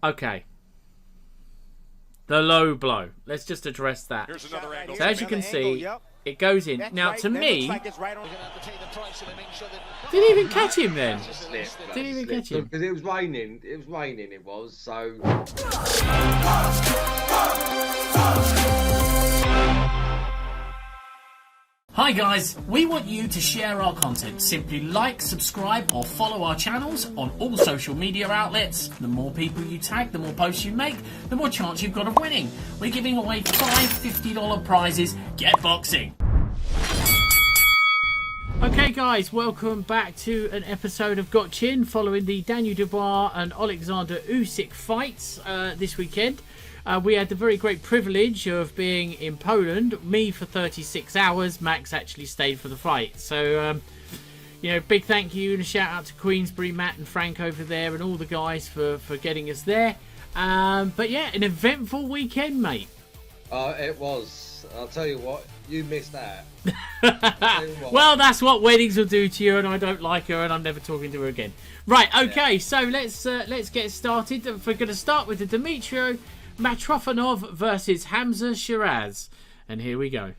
Okay. The low blow. Let's just address that. Here's another angle. So as you can see, it goes in. Now, to me, didn't even catch him then. Didn't even catch him. Because it was raining. It was, so... Hi guys, we want you to share our content. Simply like, subscribe or follow our channels on all social media outlets. The more people you tag, the more posts you make, the more chance you've got of winning. We're giving away 5 $50 prizes. Get boxing! Okay guys, welcome back to an episode of Got Chin following the Daniel Dubois and Oleksandr Usyk fights this weekend. We had the very great privilege of being in Poland, me for 36 hours, Max actually stayed for the fight. So, big thank you and a shout out to Queensbury, Matt and Frank over there and all the guys for getting us there. But yeah, an eventful weekend, mate. It was. I'll tell you what, you missed that. Well, that's what weddings will do to you, and I don't like her and I'm never talking to her again. Right, okay, so let's get started. We're going to start with the Dmitry Mitrofanov versus Hamza Shiraz, and here we go.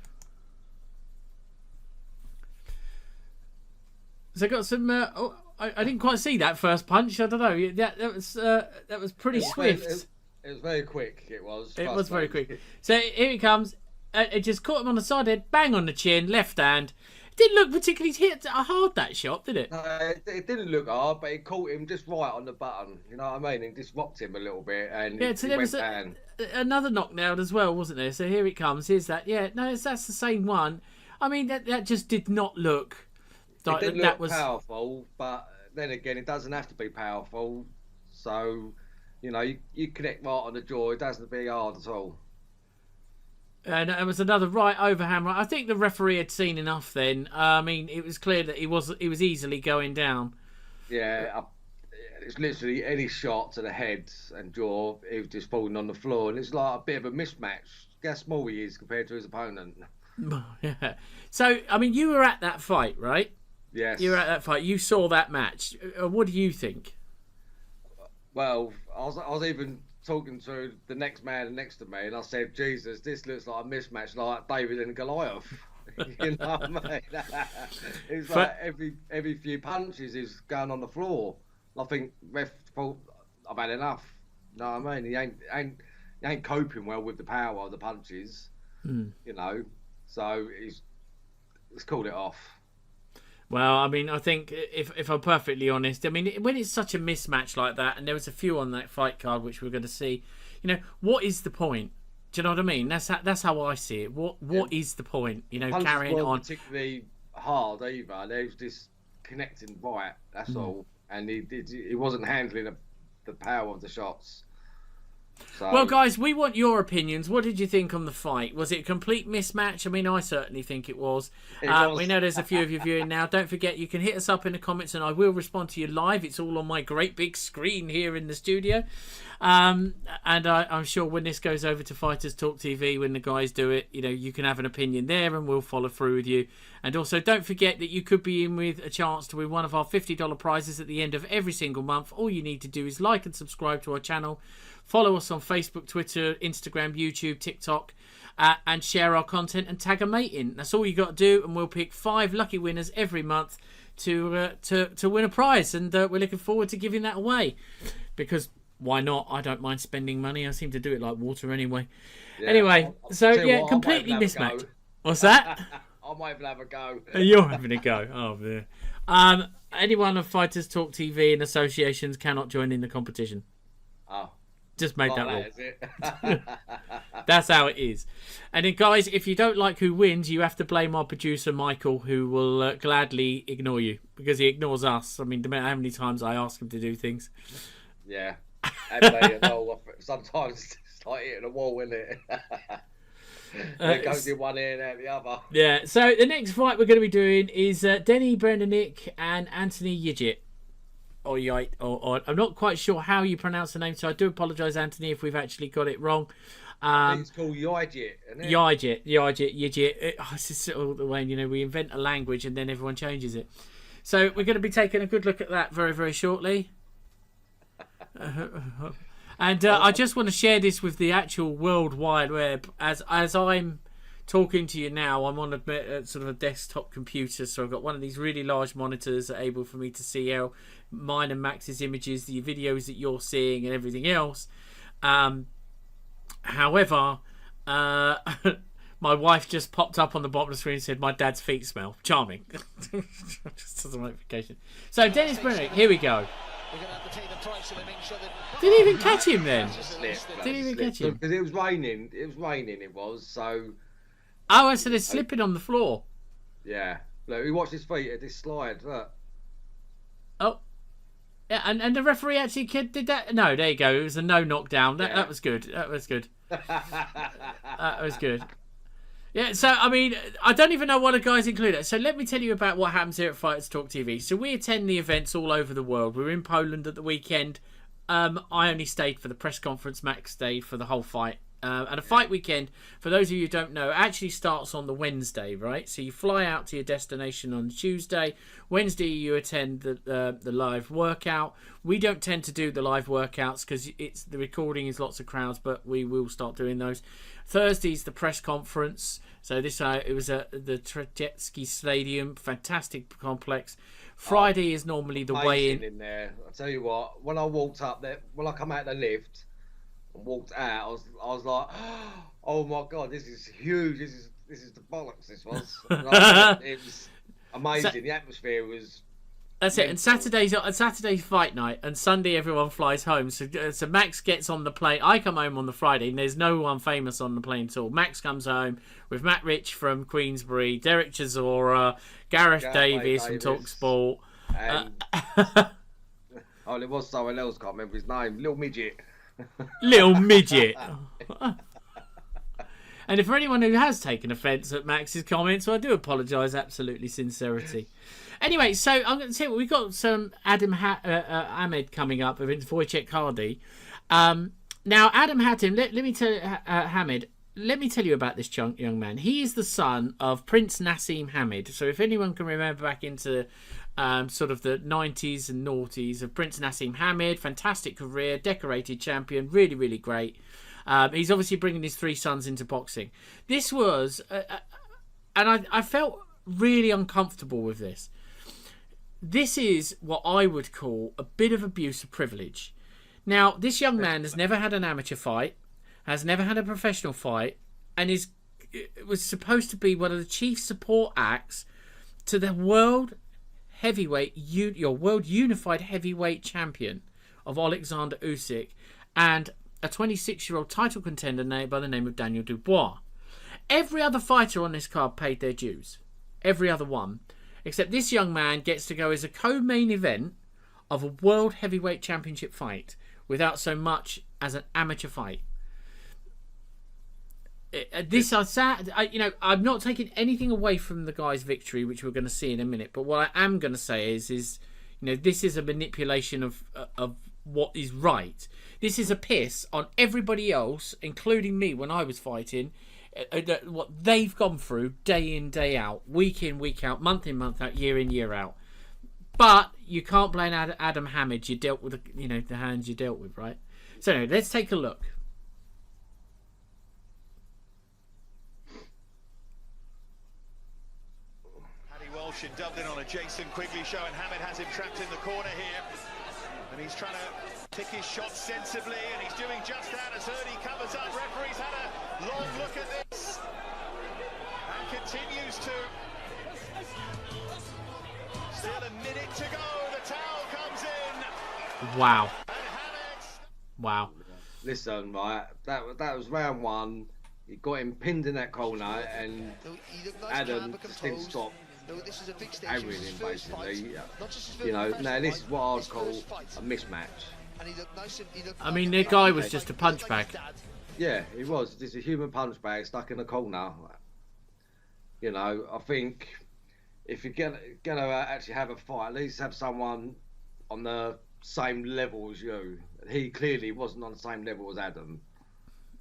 So I got some. I didn't quite see that first punch. I don't know. That was pretty swift. It was very quick. It was. It was very quick. So here he comes. It just caught him on the side head, bang on the chin, left hand. Didn't look particularly hit hard, that shot, did it? No, it didn't look hard, but it caught him just right on the button. You know what I mean? It just rocked him a little bit, and yeah. So there was another knockdown as well, wasn't there? So here it comes. Here's that. Yeah, no, that's the same one. I mean, that just did not look. Like, it didn't look powerful, but then again, it doesn't have to be powerful. So, you connect right on the jaw. It doesn't be hard at all. And it was another right overhand. I think the referee had seen enough then. I mean, it was clear that he was easily going down. Yeah, it's literally any shot to the head and jaw, he was just falling on the floor. And it's like a bit of a mismatch. Guess how small he is compared to his opponent. Yeah. So, I mean, you were at that fight, right? Yes. You were at that fight. You saw that match. What do you think? Well, I was even talking to the next man next to me, and I said, Jesus, this looks like a mismatch like David and Goliath. You know what I mean? It's like every few punches is going on the floor. I think ref thought, I've had enough. You know what I mean? He ain't coping well with the power of the punches. So he's called it off. Well, I mean, I think if I'm perfectly honest, I mean, when it's such a mismatch like that, and there was a few on that fight card which we're going to see, what is the point? Do you know what I mean? That's how I see it. What is the point? Carrying on. Particularly hard either. They was just connecting right. That's all, and he wasn't handling the power of the shots. So, well, guys, we want your opinions. What did you think on the fight? Was it a complete mismatch? I mean, I certainly think it was. We know there's a few of you viewing now. Don't forget, you can hit us up in the comments and I will respond to you live. It's all on my great big screen here in the studio. And I'm sure when this goes over to Fighters Talk TV, when the guys do it, you can have an opinion there and we'll follow through with you. And also, don't forget that you could be in with a chance to win one of our $50 prizes at the end of every single month. All you need to do is like and subscribe to our channel. Follow us on Facebook, Twitter, Instagram, YouTube, TikTok, and share our content and tag a mate in. That's all you got to do, and we'll pick 5 lucky winners every month to win a prize. And we're looking forward to giving that away because why not? I don't mind spending money. I seem to do it like water anyway. Yeah, anyway, completely mismatched. What's that? I might even have a go. You're having a go. Oh, yeah. Anyone of Fighters Talk TV and associations cannot join in the competition. Oh. Just made that rule. That's how it is. And then, guys, if you don't like who wins, you have to blame our producer, Michael, who will gladly ignore you because he ignores us. I mean, no matter how many times I ask him to do things. Yeah. Sometimes it's like hitting a wall, isn't it? It goes in one ear and out the other. Yeah. So the next fight we're going to be doing is Denny Brendanik and Anthony Gidget. Or I'm not quite sure how you pronounce the name, so I do apologise, Anthony, if we've actually got it wrong. I think it's called Gidget, isn't it? Gidget. It's just all the way, we invent a language and then everyone changes it. So we're going to be taking a good look at that very, very shortly. And I just want to share this with the actual World Wide Web. As I'm talking to you now, I'm on a sort of a desktop computer, so I've got one of these really large monitors that are able for me to see how mine and Max's images, the videos that you're seeing, and everything else. However, my wife just popped up on the bottom of the screen and said, "My dad's feet smell." Charming. Just as a notification. So Dennis Brennick, here we go. Didn't even catch him then. Didn't even catch him because it was raining. It was so. Oh, so they're slipping on the floor. Yeah. Look, he watched his feet at this slide. Look. Oh. Yeah, and the referee actually did that. No, there you go. It was a no knockdown. That was good. That was good. That was good. Yeah, so, I mean, I don't even know what the guys include. So let me tell you about what happens here at Fighters Talk TV. So we attend the events all over the world. We were in Poland at the weekend. I only stayed for the press conference. Max stayed for the whole fight. And a fight weekend, for those of you who don't know, actually starts on the Wednesday, right? So you fly out to your destination on Tuesday. Wednesday, you attend the live workout. We don't tend to do the live workouts because the recording is lots of crowds, but we will start doing those. Thursday's the press conference. So this it was at the Trojecki Stadium, fantastic complex. Friday is normally the weigh-in. There, I tell you what, when I walked up there, when I come out the lift and walked out, I was like, oh my god, this is huge. This is the bollocks. This was. It was amazing. The atmosphere was. That's it. And Saturday's fight night, and Sunday everyone flies home. So Max gets on the plane. I come home on the Friday, and there's no one famous on the plane at all. Max comes home with Matt Rich from Queensbury, Derek Chisora, Gareth Davis from TalkSport. Oh, there was someone else. Can't remember his name. Little midget. Little midget. And for anyone who has taken offence at Max's comments, I do apologise. Absolutely sincerity. Anyway, so I'm going to say we've got some Adam Ahmed coming up against Wojciech Hardy. Now, Adam Hatim, let me tell Hamid. Let me tell you about this young man. He is the son of Prince Nassim Hamid. So if anyone can remember back into sort of the 90s and noughties of Prince Nassim Hamid, fantastic career, decorated champion, really, really great. He's obviously bringing his three sons into boxing. This was, and I felt really uncomfortable with this. This is what I would call a bit of abuse of privilege. Now, this young man has never had an amateur fight, has never had a professional fight, and was supposed to be one of the chief support acts to the world heavyweight, your world unified heavyweight champion of Oleksandr Usyk, and a 26-year-old title contender by the name of Daniel Dubois. Every other fighter on this card paid their dues. Every other one. Except this young man gets to go as a co-main event of a world heavyweight championship fight without so much as an amateur fight. I'm not taking anything away from the guy's victory, which we're going to see in a minute. But what I am going to say is this is a manipulation of what is right. This is a piss on everybody else, including me when I was fighting. What they've gone through day in, day out, week in, week out, month in, month out, year in, year out. But you can't blame Adam Hamid. You dealt with the hands you dealt with, right? So anyway, let's take a look. Paddy Walsh in Dublin on a Jason Quigley show, and Hamid has him trapped in the corner here, and he's trying to pick his shots sensibly, and he's doing just that as Ernie covers up. Referee's had a long look at this and continues to. Still a minute to go. The towel comes in. Wow. Wow. Listen, right, that was round one. He got him pinned in that corner, and Adam just didn't stop everything, basically. Now this is what I'd call a mismatch. I mean, the guy was just a punch bag. Yeah, he was just a human punch bag stuck in a corner. I think if you're gonna actually have a fight, at least have someone on the same level as you. He clearly wasn't on the same level as Adam.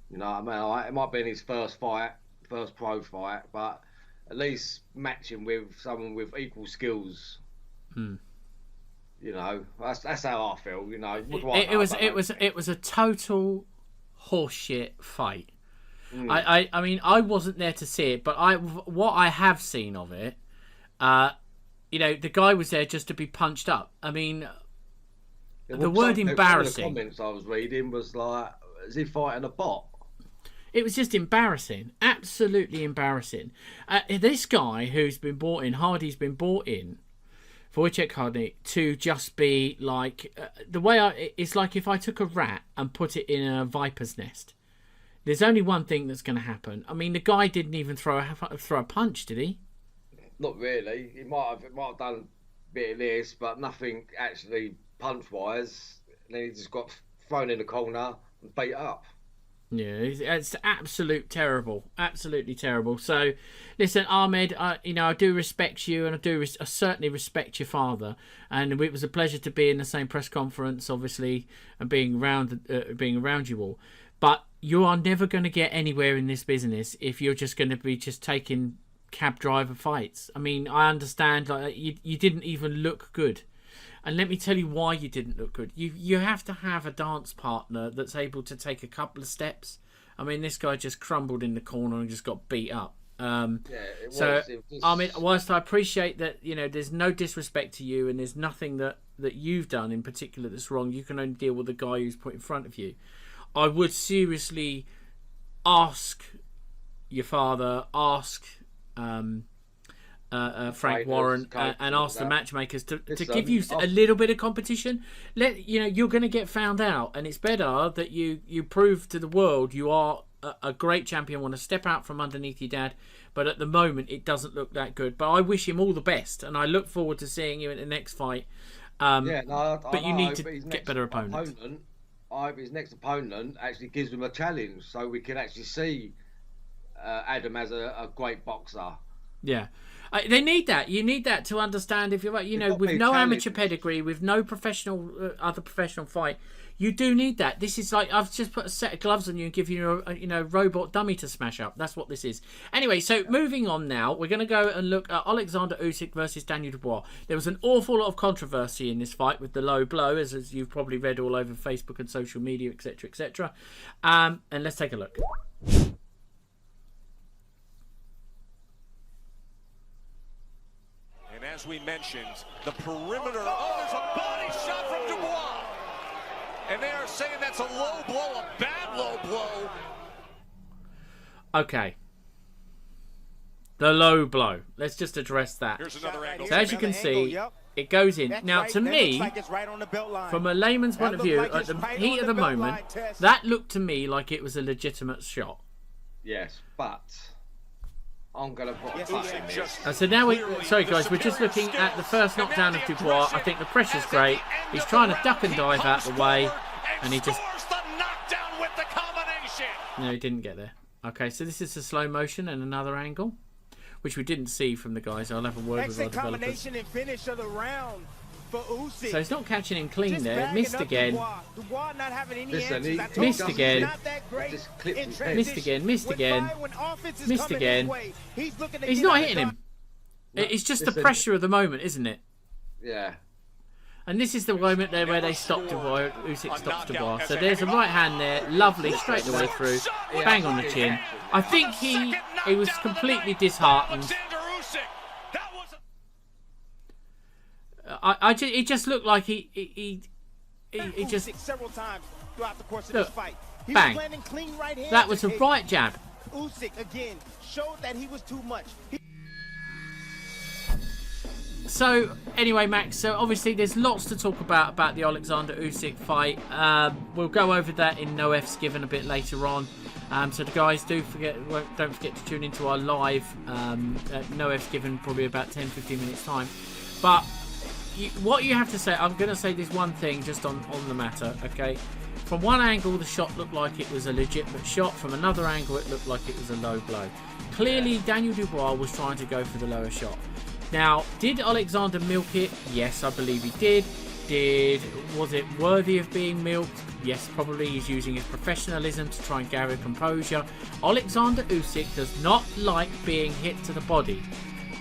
It might have been his first pro fight, but at least match him with someone with equal skills. You know, that's how I feel. You know, it was a total horseshit fight. I mean, I wasn't there to see it, but what I have seen of it, you know, the guy was there just to be punched up. I mean, the word embarrassing. The comments I was reading was like, is he fighting a bot? It was just embarrassing, absolutely embarrassing. This guy who's been brought in, Hardy's been brought in, Wojciech Hardy, to just be like the way it's like if I took a rat and put it in a viper's nest. There's only one thing that's going to happen. I mean, the guy didn't even throw a punch, did he? Not really. He might have done a bit of this, but nothing actually punch-wise. And then he just got thrown in the corner and beat up. Yeah, it's absolutely terrible. So, listen, Ahmed, you know, I do respect you, and I certainly respect your father. And it was a pleasure to be in the same press conference, obviously, and being around you all. But you are never going to get anywhere in this business if you're just going to be taking cab driver fights. I mean, I understand, like, you didn't even look good. And let me tell you why you didn't look good. You have to have a dance partner that's able to take a couple of steps. I mean, this guy just crumbled in the corner and just got beat up. I mean, whilst I appreciate that, you know, there's no disrespect to you and there's nothing that you've done in particular that's wrong. You can only deal with the guy who's put in front of you. I would seriously ask your father, ask Frank Warren, and ask the matchmakers to give you a little bit of competition. You know, you're going to get found out, and it's better that you prove to the world you are a great champion. Want to step out from underneath your dad, but at the moment it doesn't look that good. But I wish him all the best, and I look forward to seeing you in the next fight. But you need to get better opponents. I hope his next opponent actually gives him a challenge, so we can actually see Adam as a great boxer. Yeah. They need that. You need that to understand if you're right. You know, with no amateur pedigree, with no other professional fight, you do need that. This is like I've just put a set of gloves on you and give you a robot dummy to smash up. That's what this is. Anyway, so moving on now, we're going to go and look at Oleksandr Usyk versus Daniel Dubois. There was an awful lot of controversy in this fight with the low blow, as you've probably read all over Facebook and social media, etc., etc. And let's take a look. As we mentioned, the perimeter. Oh, there's a body shot from Dubois. And they are saying that's a low blow, a bad low blow. Okay. The low blow. Let's just address that. Here's another angle. So as you can see, it goes in. Now, to me, from a layman's point of view, at the heat of the moment, that looked to me like it was a legitimate shot. Yes, but I'm going to put so now sorry guys, we're just looking at the first knockdown of Dubois. I think the pressure's great. He's trying to duck and dive out the way, and he just no, he didn't get there. Okay, so this is a slow motion and another angle, which we didn't see from the guys. I'll have a word with our developers. And finish of the round for Usyk. So he's not catching him clean there. Missed again. Dubois not having any missed again. Missed again. Missed again. Missed again. He's not hitting him. It's just the pressure of the moment, isn't it? Yeah. And this is the moment there where they stopped Dubois. Usyk stops Dubois. So there's a right hand there, lovely, straight the way through, bang on the chin. I think he was completely disheartened. It just looked like he just several times throughout the course of this fight. He bang. was landing clean right hands. That was a right jab. Usyk again showed that he was too much. So anyway, Max, so obviously there's lots to talk about the Oleksandr Usyk fight. We'll go over that in No F's Given a bit later on. So the guys, don't forget to tune into our live No F's Given, probably about 10-15 minutes time. But what you have to say, I'm going to say this one thing just on the matter, okay? From one angle, the shot looked like it was a legitimate shot. From another angle, it looked like it was a low blow. Clearly, Daniel Dubois was trying to go for the lower shot. Now, did Oleksandr milk it? Yes, I believe he did. Was it worthy of being milked? Yes, probably. He's using his professionalism to try and gather composure. Oleksandr Usyk does not like being hit to the body.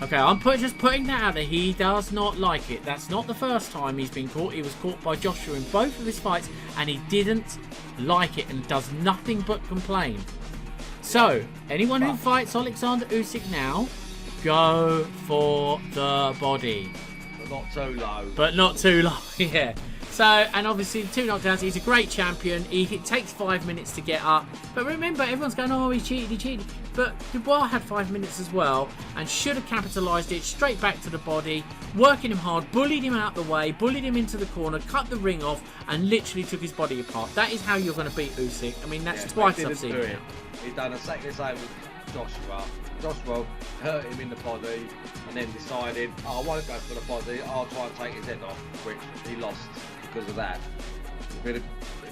Okay, I'm just putting that out there. He does not like it. That's not the first time he's been caught. He was caught by Joshua in both of his fights, and he didn't like it and does nothing but complain. So, anyone who fights Oleksandr Usyk now, go for the body. But not too low. But not too low, yeah. So, and obviously 2 knockdowns. He's a great champion. It takes 5 minutes to get up. But remember, everyone's going, oh, he cheated. But Dubois had 5 minutes as well and should have capitalised it straight back to the body, working him hard, bullied him out the way, bullied him into the corner, cut the ring off, and literally took his body apart. That is how you're going to beat Usyk. I mean, that's twice I've seen it. He's done exactly the same with Joshua. Joshua hurt him in the body and then decided, oh, I won't go for the body, I'll try and take his head off, which he lost because of that. But if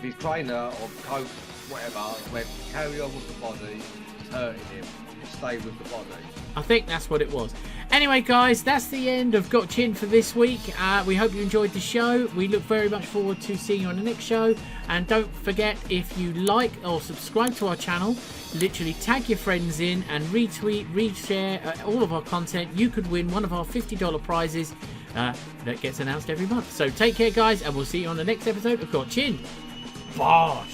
his trainer or coach, whatever, went carry on with the body, it's hurting him, stay with the body. I think that's what it was. Anyway, guys, that's the end of Got Chin for this week. We hope you enjoyed the show. We look very much forward to seeing you on the next show. And don't forget, if you like or subscribe to our channel, literally tag your friends in and retweet, reshare all of our content. You could win one of our $50 prizes that gets announced every month. So take care, guys, and we'll see you on the next episode of Got Chin. Bosh!